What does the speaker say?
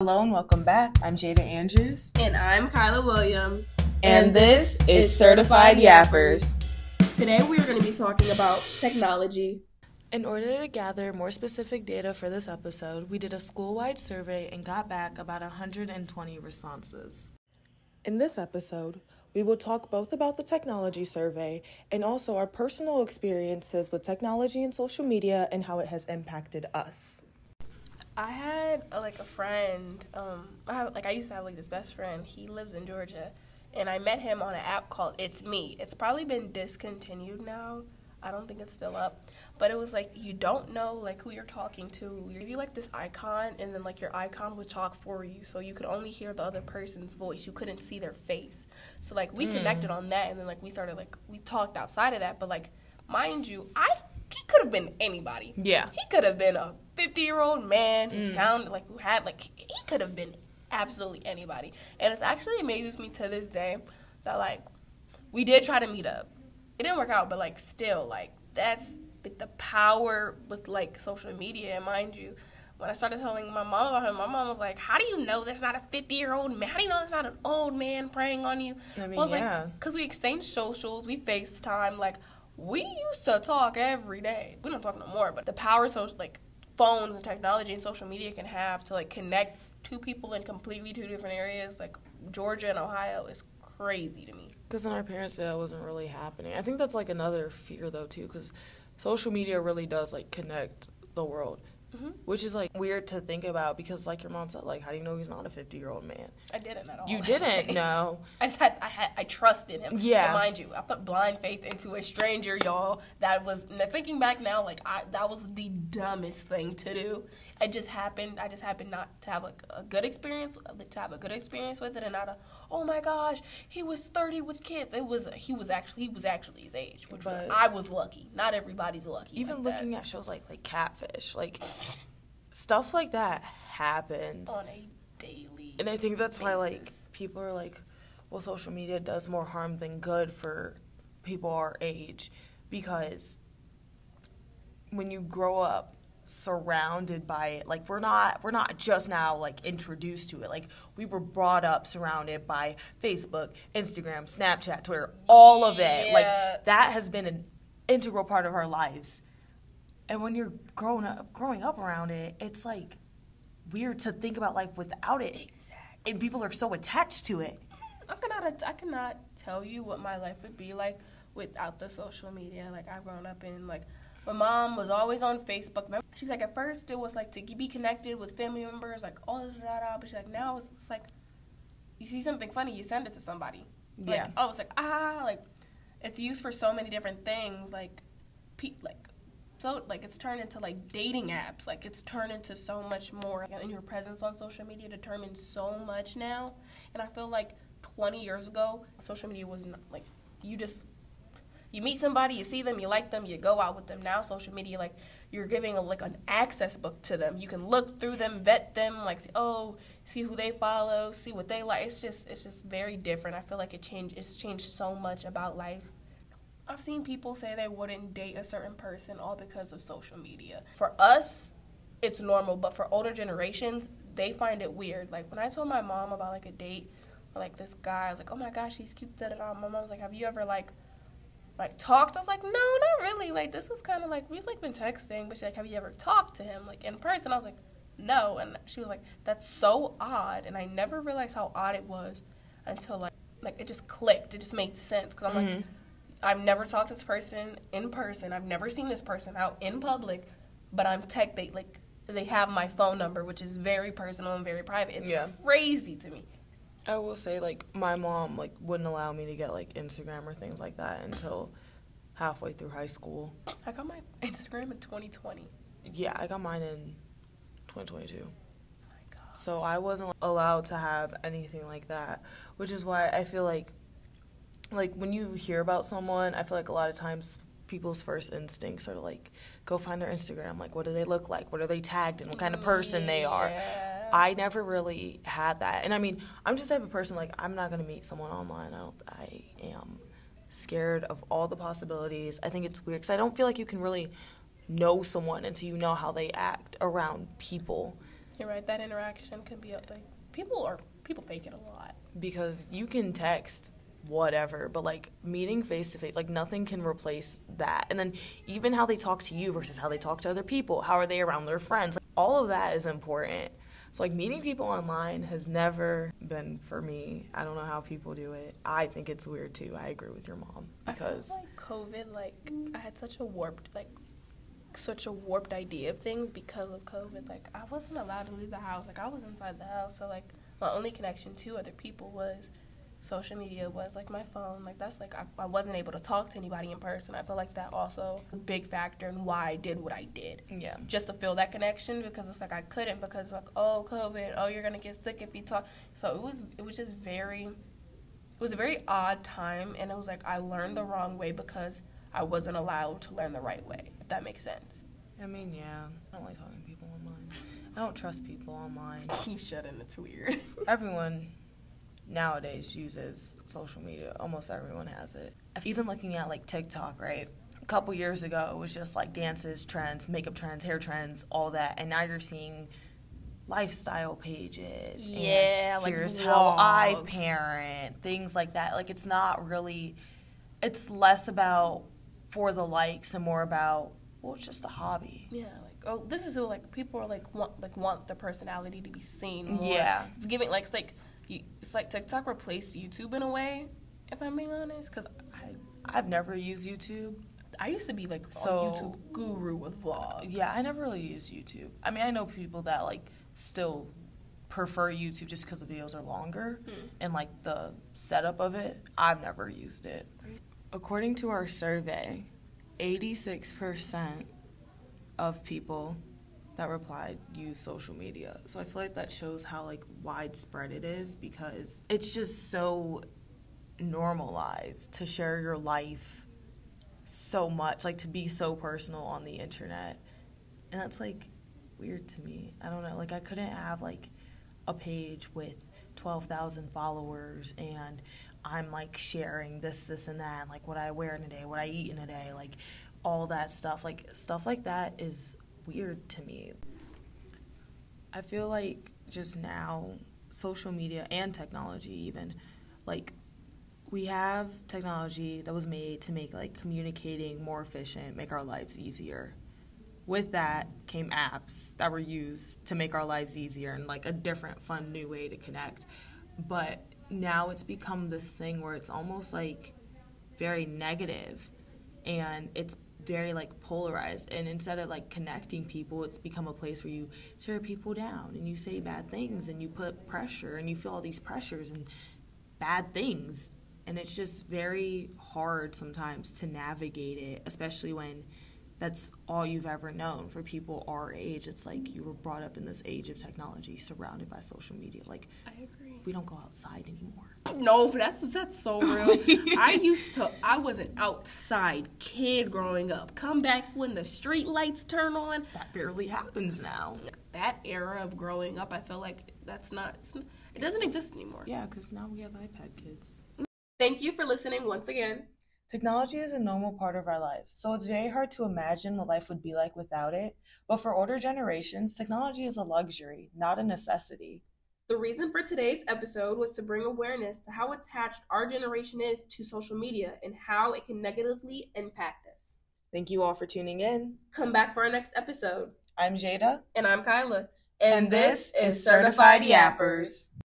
Hello and welcome back. I'm Jada Andrews. And I'm Kyla Williams. And this is Certified Yappers. Today we are going to be talking about technology. In order to gather more specific data for this episode, we did a school-wide survey and got back about 120 responses. In this episode, we will talk both about the technology survey and also our personal experiences with technology and social media and how it has impacted us. I had a friend. I used to have this best friend. He lives in Georgia, and I met him on an app called It's Me. It's probably been discontinued now. I don't think it's still up, but it was you don't know who you're talking to. You give you this icon, and then your icon would talk for you, so you could only hear the other person's voice. You couldn't see their face. So we connected on that, and then we started we talked outside of that. But mind you, he could have been anybody. Yeah, he could have been a 50-year-old man who sounded he could have been absolutely anybody. And it actually amazes me to this day that we did try to meet up. It didn't work out, but still that's the power with social media. And mind you, when I started telling my mom about him, my mom was like, "How do you know that's not a 50-year-old man? How do you know that's not an old man preying on you?" I was yeah, because we exchanged socials, we FaceTime, we used to talk every day. We don't talk no more, but the power phones and technology and social media can have to connect two people in completely two different areas, Georgia and Ohio, is crazy to me. Because in our parents' day, that wasn't really happening. I think that's another fear though too, because social media really does connect the world. Mm-hmm. Which is weird to think about because your mom said how do you know he's not a 50-year-old man? I didn't at all. You didn't know. I trusted him. Yeah. And mind you, I put blind faith into a stranger, y'all. That was, thinking back now, that was the dumbest thing to do. I just happened not to have a good experience, with it, and not oh my gosh, he was 30 with kids. He was actually his age, which I was lucky. Not everybody's lucky. Even looking at shows like Catfish, stuff like that happens on a daily. And I think that's basis. why people are well, social media does more harm than good for people our age, because when you grow up surrounded by it, we're not just now introduced to it. We were brought up surrounded by Facebook, Instagram, Snapchat, Twitter, all of it. That has been an integral part of our lives. And when you're growing up around it, it's weird to think about life without it. Exactly. And people are so attached to it. I cannot tell you what my life would be without the social media. I've grown up in my mom was always on Facebook. She's at first it was to be connected with family members, all da. But she's now it's you see something funny, you send it to somebody. Yeah. It's it's used for so many different things. So it's turned into dating apps. It's turned into so much more. And your presence on social media determines so much now. And I feel 20 years ago, social media was not you meet somebody, you see them, you like them, you go out with them. Now social media, you're giving an access book to them. You can look through them, vet them, see who they follow, see what they like. It's just very different. I feel it's changed so much about life. I've seen people say they wouldn't date a certain person all because of social media. For us, it's normal, but for older generations, they find it weird. When I told my mom about a date or this guy, I was oh my gosh, he's cute, da-da-da. My mom was have you ever talked? I was no, not really. This was kind of we've been texting, but she's have you ever talked to him in person? I was no, and she was that's so odd, and I never realized how odd it was until it just clicked. It just made sense because I'm I've never talked to this person in person. I've never seen this person out in public, but they have my phone number, which is very personal and very private. It's crazy to me. I will say, my mom, wouldn't allow me to get, Instagram or things like that until halfway through high school. I got my Instagram in 2020. Yeah, I got mine in 2022. Oh, my God. So I wasn't allowed to have anything like that, which is why I feel when you hear about someone, I feel a lot of times people's first instincts are go find their Instagram. What do they look like? What are they tagged in? What kind of person they are? I never really had that. And I mean, I'm just the type of person, I'm not going to meet someone online. I am scared of all the possibilities. I think it's weird because I don't feel you can really know someone until you know how they act around people. You're right. That interaction can be like people fake it a lot. Because you can text whatever, but like meeting face to face, like nothing can replace that. And then even how they talk to you versus how they talk to other people, how are they around their friends, like, all of that is important. So like meeting people online has never been for me. I don't know how people do it. I think it's weird too. I agree with your mom because I feel like COVID, like I had such a warped idea of things because of COVID. Like I wasn't allowed to leave the house. Like I was inside the house, so like my only connection to other people was social media, was like my phone. Like that's like I wasn't able to talk to anybody in person. I feel like that also a big factor in why I did what I did. Yeah. Just to feel that connection, because it's like I couldn't, because like, oh, COVID, oh, you're gonna get sick if you talk. So it was just it was a very odd time, and it was like I learned the wrong way because I wasn't allowed to learn the right way, if that makes sense. I mean, yeah, I don't like talking to people online. I don't trust people online. You shouldn't, it's weird. Everyone nowadays uses social media. Almost everyone has it. Even looking at like TikTok, right? A couple years ago, it was just like dances, trends, makeup trends, hair trends, all that. And now you're seeing lifestyle pages. Yeah, and like here's vlogs. how I parent, things like that. Like it's not really, it's less about for the likes and more about, well, it's just a hobby. Yeah, like, oh, this is who, like, people are like want their personality to be seen more. Yeah. It's giving, like, it's like TikTok replaced YouTube in a way, if I'm being honest, because I've never used YouTube. I used to be like a So- YouTube guru with vlogs. Yeah, I never really used YouTube. I mean, I know people that like still prefer YouTube just because the videos are longer and like the setup of it. I've never used it. According to our survey, 86% of people that replied use social media. So I feel like that shows how like widespread it is, because it's just so normalized to share your life so much, like to be so personal on the internet. And that's like weird to me. I don't know, like I couldn't have like a page with 12,000 followers and I'm like sharing this and that, and like what I wear in a day, what I eat in a day, like all that stuff. Like stuff like that is weird to me. I feel like just now, social media and technology even, like we have technology that was made to make like communicating more efficient, make our lives easier. With that came apps that were used to make our lives easier and like a different, fun, new way to connect. But now it's become this thing where it's almost like very negative and it's very like polarized, and instead of like connecting people, it's become a place where you tear people down and you say bad things and you put pressure and you feel all these pressures and bad things, and it's just very hard sometimes to navigate it, especially when that's all you've ever known. For people our age, it's like you were brought up in this age of technology surrounded by social media. Like, I agree. we don't go outside anymore. No, but that's so real. I was an outside kid growing up. Come back when the street lights turn on. That barely happens now. That era of growing up, I feel like it doesn't exist anymore. Yeah, because now we have iPad kids. Thank you for listening once again. Technology is a normal part of our life, so it's very hard to imagine what life would be like without it. But for older generations, technology is a luxury, not a necessity. The reason for today's episode was to bring awareness to how attached our generation is to social media and how it can negatively impact us. Thank you all for tuning in. Come back for our next episode. I'm Jada. And I'm Kyla. And this is Certified Yappers.